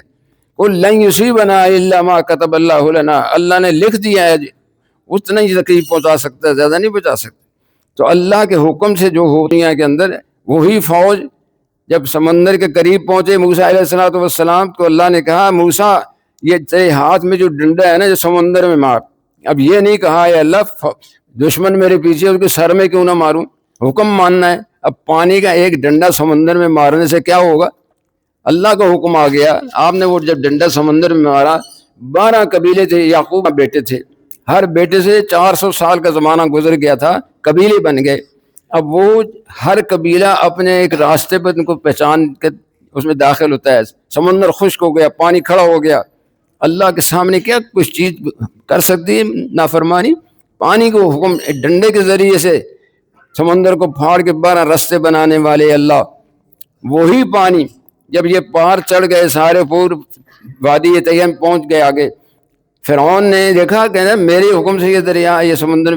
قل لن یصیبنا الا ما کتب اللہ لنا، اللہ نے لکھ دیا ہے، اتنا ہی تکلیف پہنچا سکتا ہے، زیادہ نہیں پہنچا سکتا۔ تو اللہ کے حکم سے جو ہو دنیا کے اندر، وہی فوج جب سمندر کے قریب پہنچے موسیٰ علیہ الصلوۃ والسلام کو، اللہ نے کہا موسیٰ یہ تیرے ہاتھ میں جو ڈنڈا ہے نا، جو سمندر میں مار۔ اب یہ نہیں کہا اے اللہ دشمن میرے پیچھے، اس کے سر میں کیوں نہ ماروں، حکم ماننا ہے۔ اب پانی کا ایک ڈنڈا سمندر میں مارنے سے کیا ہوگا؟ اللہ کا حکم آ گیا۔ آپ نے وہ جب ڈنڈا سمندر میں مارا، 12 قبیلے تھے، یعقوب بیٹے تھے، ہر بیٹے سے 400 سال کا زمانہ گزر گیا تھا، قبیلے بن گئے۔ اب وہ ہر قبیلہ اپنے ایک راستے پر ان کو پہچان کے اس میں داخل ہوتا ہے۔ سمندر خشک ہو گیا، پانی کھڑا ہو گیا، اللہ کے سامنے کیا کچھ چیز کر سکتی ہے نافرمانی؟ پانی کو حکم ڈنڈے کے ذریعے سے سمندر کو پھاڑ کے 12 راستے بنانے والے اللہ، وہی پانی جب یہ پار چڑھ گئے سارے، پور وادی تیم پہنچ گئے آگے، فرعون نے دیکھا کہ میرے حکم سے یہ دریا، یہ سمندر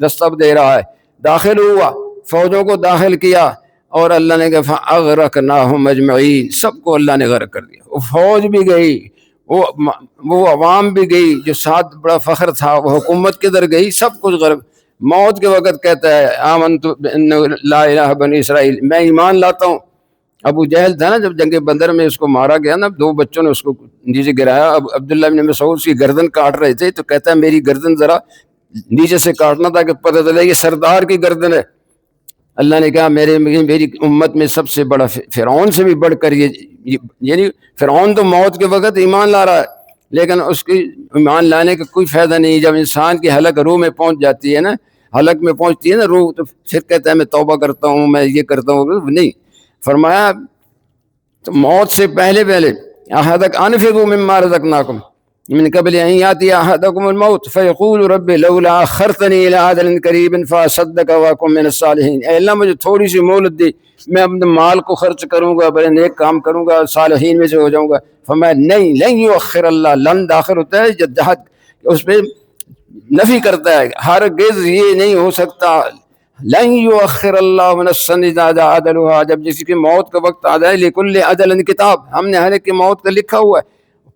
راستہ دے رہا ہے، داخل ہوا، فوجوں کو داخل کیا، اور اللہ نے کہا فَأَغْرَقْنَاهُمْ أَجْمَعِينَ، سب کو اللہ نے غرق کر دیا۔ وہ فوج بھی گئی، وہ عوام بھی گئی، جو ساتھ بڑا فخر تھا، وہ حکومت کدھر گئی، سب کچھ غرق۔ موت کے وقت کہتا ہے آمنت بأنہ لا الہ بنی اسرائیل، میں ایمان لاتا ہوں۔ ابو جہل تھا نا، جب جنگ بدر میں اس کو مارا گیا نا، 2 بچوں نے اس کو نیچے گرایا، اب عبداللہ بن مسعود کی گردن کاٹ رہے تھے، تو کہتا ہے میری گردن ذرا نیچے سے کاٹنا تاکہ پتہ چلے یہ سردار کی گردن ہے۔ اللہ نے کہا میری امت میں سب سے بڑا فرعون سے بھی بڑھ کر یہ، یعنی فرعون تو موت کے وقت ایمان لا رہا ہے، لیکن اس کی ایمان لانے کا کوئی فائدہ نہیں۔ جب انسان کی حلق روح میں پہنچ جاتی ہے نا، حلق میں پہنچتی ہے نا روح، تو پھر کہتا ہے میں توبہ کرتا ہوں، میں یہ کرتا ہوں، نہیں۔ فرمایا تو موت سے پہلے احدک انفقوا مما رزقناکم من قبل ان یاتی احدکم الموت فیقول رب لولا اخرتنی الی اجل قریب فاصدق واکن من الصالحین، اے اللہ مجھے تھوڑی سی مہلت دی، میں اپنے مال کو خرچ کروں گا، بڑے نیک کام کروں گا، صالحین میں سے ہو جاؤں گا۔ فرمایا نہیں، لن یؤخر اللہ، لن داخل ہوتا ہے جہد، اس پہ نفی کرتا ہے، ہرگز یہ نہیں ہو سکتا۔ لن یؤخر اللہ من السن اذا جاء اجلها، جب کسی کی موت کا وقت آ جائے، لکل اجل کتاب، ہم نے ہر ایک کی موت کا لکھا ہوا ہے،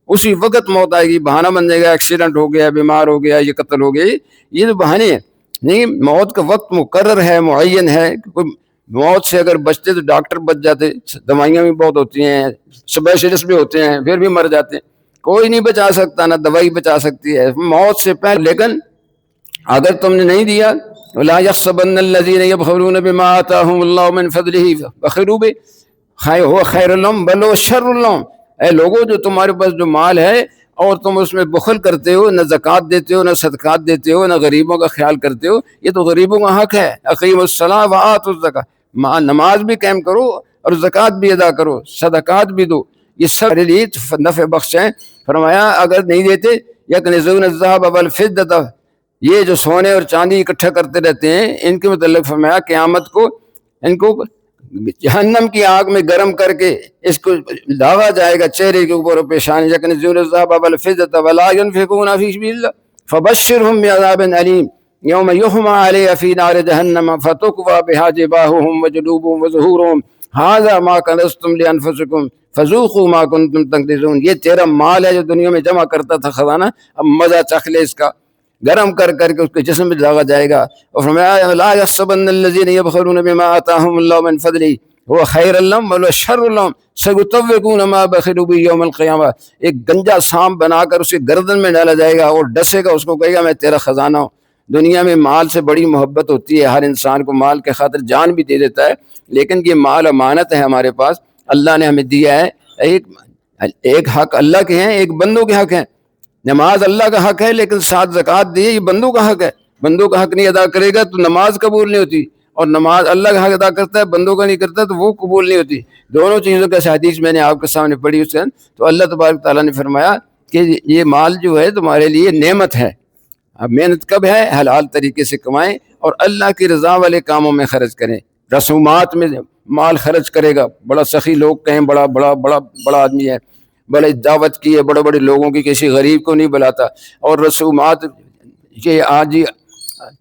اسی وقت موت آئے گی۔ بہانہ بن جائے گا، ایکسیڈنٹ ہو گیا، بیمار ہو گیا، یہ قتل ہو گئی، یہ تو بہانے ہیں، نہیں، موت کا وقت مقرر ہے، معین ہے۔ کوئی موت سے اگر بچتے تو ڈاکٹر بچ جاتے، دوائیاں بھی بہت ہوتی ہیں، اسپیشلسٹ بھی ہوتے ہیں، پھر بھی مر جاتے ہیں، کوئی نہیں بچا سکتا، نہ دوائی بچا سکتی ہے موت سے پہلے۔ لیکن اگر تم نے نہیں دیا، وَلَا يَحْسَبَنَّ الَّذِينَ يَبْخَلُونَ بِمَا آتَاهُمُ اللَّهُ مِنْ فَضْلِهِ بَخِلُوا بِهِ هُوَ خَيْرٌ لَهُمْ بَلْ هُوَ شَرٌّ لَهُمْ، اے لوگوں جو تمہارے پاس جو مال ہے اور تم اس میں بخل کرتے ہو، نہ زکوٰۃ دیتے ہو، نہ صدقات دیتے ہو، نہ غریبوں کا خیال کرتے ہو، یہ تو غریبوں کا حق ہے۔ اقیموا الصلاۃ وآتوا الزکاۃ، نماز بھی قائم کرو اور زکوٰۃ بھی ادا کرو، صدقات بھی دو، یہ سب لیے نفع بخش ہیں۔ فرمایا اگر نہیں دیتے، یکنزون الذهب والفضة، یہ جو سونے اور چاندی اکٹھا کرتے رہتے ہیں، ان کے متعلق فرمایا قیامت کو ان کو جہنم کی آگ میں گرم کر کے اس کو داغا جائے گا چہرے کے اوپر اور پیشانی، یکنزون الذهب والفضة ولا ينفقون في سبيل الله فبشرهم بعذاب أليم يوم يحمى عليه في نار جهنم فتكوى بها جباههم وجنوبهم وظهورهم هذا ما كنزتم لأنفسكم فذوقوا ما كنتم تكنزون۔ یہ تیرا مال ہے جو دنیا میں جمع کرتا تھا خزانہ، اب مزہ چکھ لے اس کا، گرم کر کر کے اس کے جسم میں داغا جائے گا۔ اور فرمایا لا يحسبن الذين يبخلون بما آتاهم الله من فضله هو خير لهم بل هو شر لهم سيطوقون ما بخلوا به يوم القيامة، ایک گنجا سام بنا کر اسے گردن میں ڈالا جائے گا اور ڈسے گا، اس کو کہے گا میں تیرا خزانہ ہوں۔ دنیا میں مال سے بڑی محبت ہوتی ہے، ہر انسان کو مال کے خاطر جان بھی دے دیتا ہے، لیکن یہ مال امانت ہے ہمارے پاس، اللہ نے ہمیں دیا ہے۔ ایک حق اللہ کے ہیں، ایک بندوں کے حق ہیں۔ نماز اللہ کا حق ہے، لیکن ساتھ زکوٰۃ دی، یہ بندوں کا حق ہے۔ بندوں کا حق نہیں ادا کرے گا تو نماز قبول نہیں ہوتی، اور نماز اللہ کا حق ادا کرتا ہے، بندوں کا نہیں کرتا تو وہ قبول نہیں ہوتی۔ دونوں چیزوں کا حدیث میں نے آپ کے سامنے پڑھی اس سے، تو اللہ تبارک تعالیٰ نے فرمایا کہ یہ مال جو ہے تمہارے لیے نعمت ہے، اب محنت کب ہے؟ حلال طریقے سے کمائیں اور اللہ کی رضا والے کاموں میں خرچ کریں۔ رسومات میں مال خرچ کرے گا، بڑا سخی لوگ کہیں بڑا بڑا بڑا بڑا آدمی ہے، بڑے دعوت کی ہے بڑے بڑے لوگوں کی، کسی غریب کو نہیں بلاتا، اور رسومات یہ آج ہی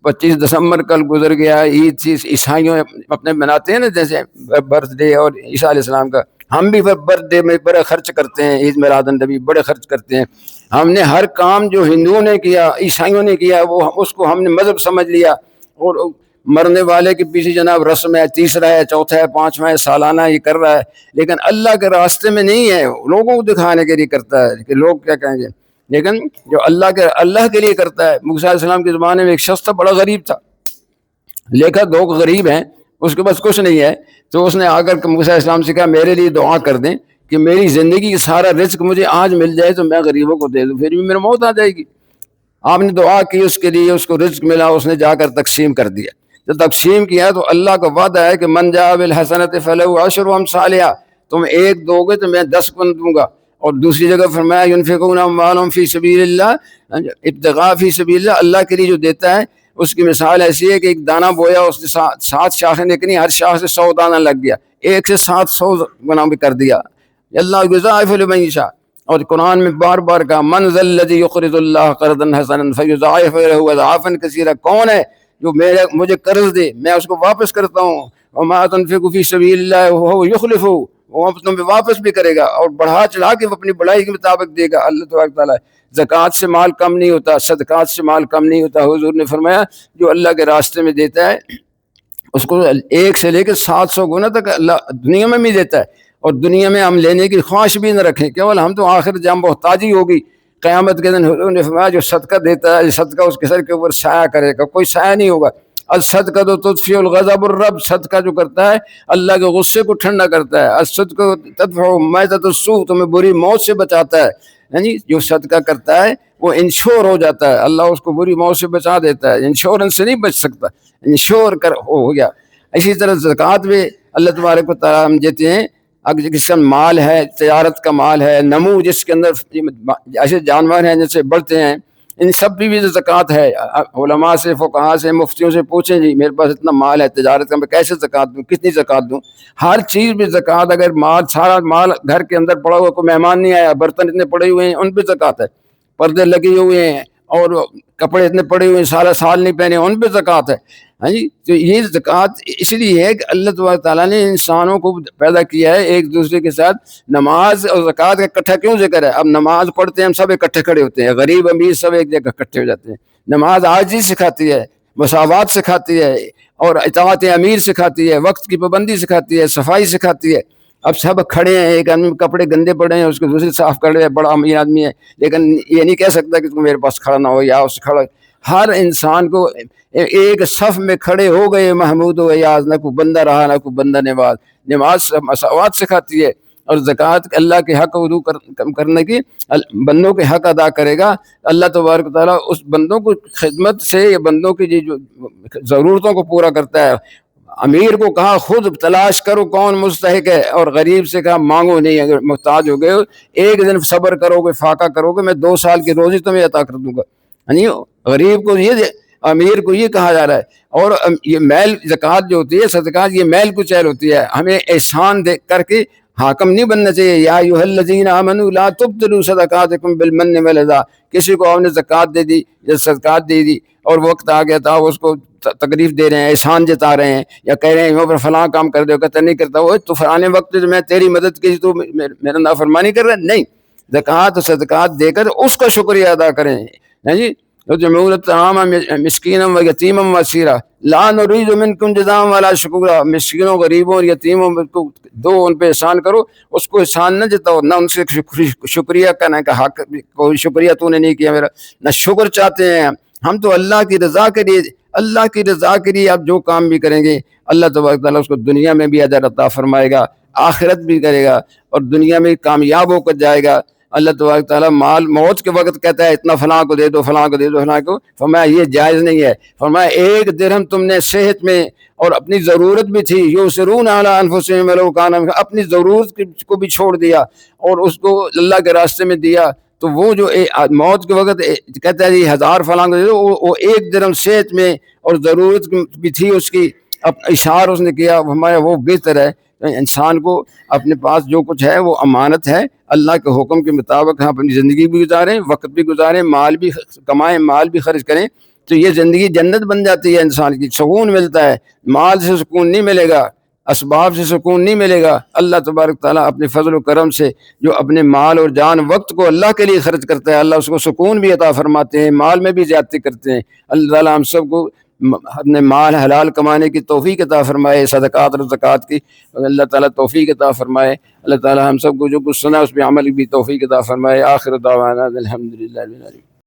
25 دسمبر کل گزر گیا، عید تھی، عیسائیوں اپنے مناتے ہیں نا جیسے برتھ ڈے اور عیسیٰ علیہ السلام کا، ہم بھی برتھ ڈے میں بڑے خرچ کرتے ہیں، عید میلاد النبی بڑے خرچ کرتے ہیں۔ ہم نے ہر کام جو ہندوؤں نے کیا عیسائیوں نے کیا وہ اس کو ہم نے مذہب سمجھ لیا، اور مرنے والے کے پیچھے جناب رسم ہے، تیسرا ہے، چوتھا ہے، پانچواں ہے، سالانہ یہ کر رہا ہے، لیکن اللہ کے راستے میں نہیں ہے، لوگوں کو دکھانے کے لیے کرتا ہے کہ لوگ کیا کہیں گے۔ لیکن جو اللہ کے لیے کرتا ہے، موسیٰ علیہ السلام کے زمانے میں ایک شخص تھا بڑا غریب تھا، لکھا دو غریب ہیں اس کے پاس کچھ نہیں ہے، تو اس نے آ کر موسیٰ علیہ السلام سے کہا میرے لیے دعا کر دیں کہ میری زندگی کا سارا رزق مجھے آج مل جائے تو میں غریبوں کو دے دوں، پھر بھی میرا موت آ جائے گی۔ آپ نے دعا کی اس کے لیے، اس کو رزق ملا، اس نے جا کر تقسیم کر دیا۔ جب تقسیم کیا تو اللہ کا وعدہ ہے کہ من جاء بالحسنۃ فلہ عشر امثالھا، تم ایک دو گے تو میں 10 گنا دوں گا۔ اور دوسری جگہ فرمایا ینفقون اموالهم فی سبیل اللہ ابتغاء فی سبیل اللہ، اللہ کے لیے جو دیتا ہے اس کی مثال ایسی ہے کہ ایک دانہ بویا، اس نے 7 شاخیں نکلی، ہر شاخ سے 100 دانہ لگ گیا، ایک سے 700 گنا بھی کر دیا۔ اللہ یضاعف لمن یشاء، اور قرآن میں بار بار کہا من ذا الذی یقرض اللہ قرضا حسنا فیضاعف لہ اضعافا کثیرا، کون ہے جو مجھے قرض دے میں اس کو واپس کرتا ہوں، وما تنفقوا فی سبیل اللہ وهو یخلفہ، وہ تم پہ واپس بھی کرے گا اور بڑھا چڑھا کے اپنی بڑائی کے مطابق دے گا اللہ تبارک تعالیٰ۔ زکوٰۃ سے مال کم نہیں ہوتا، صدقات سے مال کم نہیں ہوتا۔ حضور نے فرمایا جو اللہ کے راستے میں دیتا ہے اس کو 1 سے لے کے 700 گنا تک اللہ دنیا میں بھی دیتا ہے، اور دنیا میں ہم لینے کی خواہش بھی نہ رکھیں، کیول ہم تو آخر جب محتاجی ہوگی قیامت کے دن حضور نے فرمایا جو صدقہ دیتا ہے صدقہ اس کے سر کے اوپر سایہ کرے گا، کوئی سایہ نہیں ہوگا۔ الصدقہ تو تطفئ الغضب الرب، صدقہ جو کرتا ہے اللہ کے غصے کو ٹھنڈا کرتا ہے۔ الصدقہ تدفع میتۃ السوء، تمہیں بری موت سے بچاتا ہے، یعنی جو صدقہ کرتا ہے وہ انشور ہو جاتا ہے، اللہ اس کو بری موت سے بچا دیتا ہے، انشورنس سے نہیں بچ سکتا، انشور ہو گیا۔ اسی طرح زکوٰۃ بھی اللہ تبارک و تعالیٰ ہم دیتے ہیں، اگر جس کا مال ہے تجارت کا مال ہے، نمو جس کے اندر ایسے جانور ہیں جیسے بڑھتے ہیں، ان سب بھی زکوٰۃ ہے۔ علماء سے فقہاء سے مفتیوں سے پوچھیں جی میرے پاس اتنا مال ہے تجارت کا، میں کیسے زکوٰۃ دوں، کتنی زکوٰۃ دوں؟ ہر چیز بھی زکوٰۃ، اگر مال سارا مال گھر کے اندر پڑا ہوا، کوئی مہمان نہیں آیا، برتن اتنے پڑے ہوئے ہیں ان پہ زکوٰۃ ہے، پردے لگے ہوئے ہیں اور کپڑے اتنے پڑے ہوئے ہیں سارا سال نہیں پہنے ان پہ زکوٰۃ ہے۔ ہاں جی، تو یہ زکوٰۃ اس لیے ہے کہ اللہ تبارک تعالیٰ نے انسانوں کو پیدا کیا ہے ایک دوسرے کے ساتھ۔ نماز اور زکوٰۃ کا اکٹھا کیوں ذکر ہے؟ اب نماز پڑھتے ہیں ہم سب اکٹھے کھڑے ہوتے ہیں، غریب امیر سب ایک جگہ اکٹھے ہو جاتے ہیں۔ نماز عاجزی سکھاتی ہے، مساوات سکھاتی ہے، اور اطاعت امیر سکھاتی ہے، وقت کی پابندی سکھاتی ہے، صفائی سکھاتی ہے۔ اب سب کھڑے ہیں، ایک آدمی کپڑے گندے پڑے ہیں اس کو دوسرے صاف کر رہے ہیں، بڑا امیر آدمی ہے، لیکن یہ نہیں کہہ سکتا کہ تم میرے پاس کھڑا نہ ہو یا اس سے کھڑا۔ ہر انسان کو ایک صف میں کھڑے ہو گئے محمود و ایاز، نہ کوئی بندہ رہا نہ کوئی بندہ نواز۔ نماز مساوات سکھاتی ہے، اور زکوٰۃ اللہ کے حق ادا کرنے کی، بندوں کے حق ادا کرے گا اللہ تبارک تعالیٰ، اس بندوں کو خدمت سے یا بندوں کی جو ضرورتوں کو پورا کرتا ہے۔ امیر کو کہا خود تلاش کرو کون مستحق ہے، اور غریب سے کہا مانگو نہیں، اگر محتاج ہو گئے ہو ایک دن صبر کرو گے، فاقہ کرو گے، میں 2 سال کی روزی تمہیں عطا کر دوں گا۔ یعنی غریب کو یہ، امیر کو یہ کہا جا رہا ہے۔ اور یہ میل زکوٰۃ جو ہوتی ہے، صدقات، یہ میل کچیل ہوتی ہے، ہمیں احسان دے کر کے حاکم نہیں بننا چاہیے۔ یا ایھا الذین آمنوا لا تبطلوا صدقاتکم بالمن والاذی، کسی کو آپ نے زکوٰۃ دے دی یا صدقات دے دی اور وقت آ گیا تھا اس کو تکلیف دے رہے ہیں، احسان جتا رہے ہیں، یا کہہ رہے ہیں یہاں پر فلاں کام کر دو، کہتا نہیں کرتا، وہ تو فلانے وقت میں تیری مدد کی تو میرا نافرمانی کر رہا ہے، نہیں۔ زکوٰۃ و صدقات دے کر اس کا شکریہ ادا کریں۔ جی یطعمون الطعام مسکینا و یتیما و اسیرا لا نرید منکم جزاء ولا شکورا، مسکینوں، غریبوں اور یتیموں کو دو، ان پہ احسان کرو، اس کو احسان نہ جتاؤ، نہ ان سے شکریہ کرنے کا حق، کوئی شکریہ تو نے نہیں کیا میرا، نہ شکر چاہتے ہیں ہم تو اللہ کی رضا کے لیے، اللہ کی رضا کے لیے آپ جو کام بھی کریں گے اللہ تبارک تعالیٰ اس کو دنیا میں بھی اجر عطا فرمائے گا، آخرت بھی کرے گا، اور دنیا میں کامیاب ہو کر جائے گا۔ اللہ تبارک تعالیٰ مال موت کے وقت کہتا ہے اتنا فلاں کو دے دو، فلاں کو دے دو، فلاں کو. فرمایا یہ جائز نہیں ہے. فرمایا ایک درہم تم نے صحت میں اور اپنی ضرورت بھی تھی، یؤثرون علی انفسہم ولو کان، اپنی ضرورت کو بھی چھوڑ دیا اور اس کو اللہ کے راستے میں دیا. تو وہ جو موت کے وقت کہتا ہے 1000 فلاں کو دے دو، وہ ایک درہم صحت میں اور ضرورت بھی تھی اس کی، اشار اس نے کیا. ہمارا وہ بہتر ہے. انسان کو اپنے پاس جو کچھ ہے وہ امانت ہے، اللہ کے حکم کے مطابق ہم اپنی زندگی بھی گزاریں، وقت بھی گزاریں، مال بھی کمائیں، مال بھی خرچ کریں، تو یہ زندگی جنت بن جاتی ہے. انسان کی سکون ملتا ہے. مال سے سکون نہیں ملے گا، اسباب سے سکون نہیں ملے گا. اللہ تبارک تعالیٰ اپنے فضل و کرم سے جو اپنے مال اور جان وقت کو اللہ کے لیے خرچ کرتا ہے، اللہ اس کو سکون بھی عطا فرماتے ہیں، مال میں بھی زیادتی کرتے ہیں. اللہ تعالیٰ ہم سب کو اپنے مال حلال کمانے کی توفیق عطا فرمائے، صدقات اور زکوٰۃ کی اللہ تعالیٰ توفیق عطا فرمائے. اللہ تعالیٰ ہم سب کو جو کچھ سنا اس پہ عمل بھی توفیق عطا فرمائے. آخر دعوانا الحمدللہ.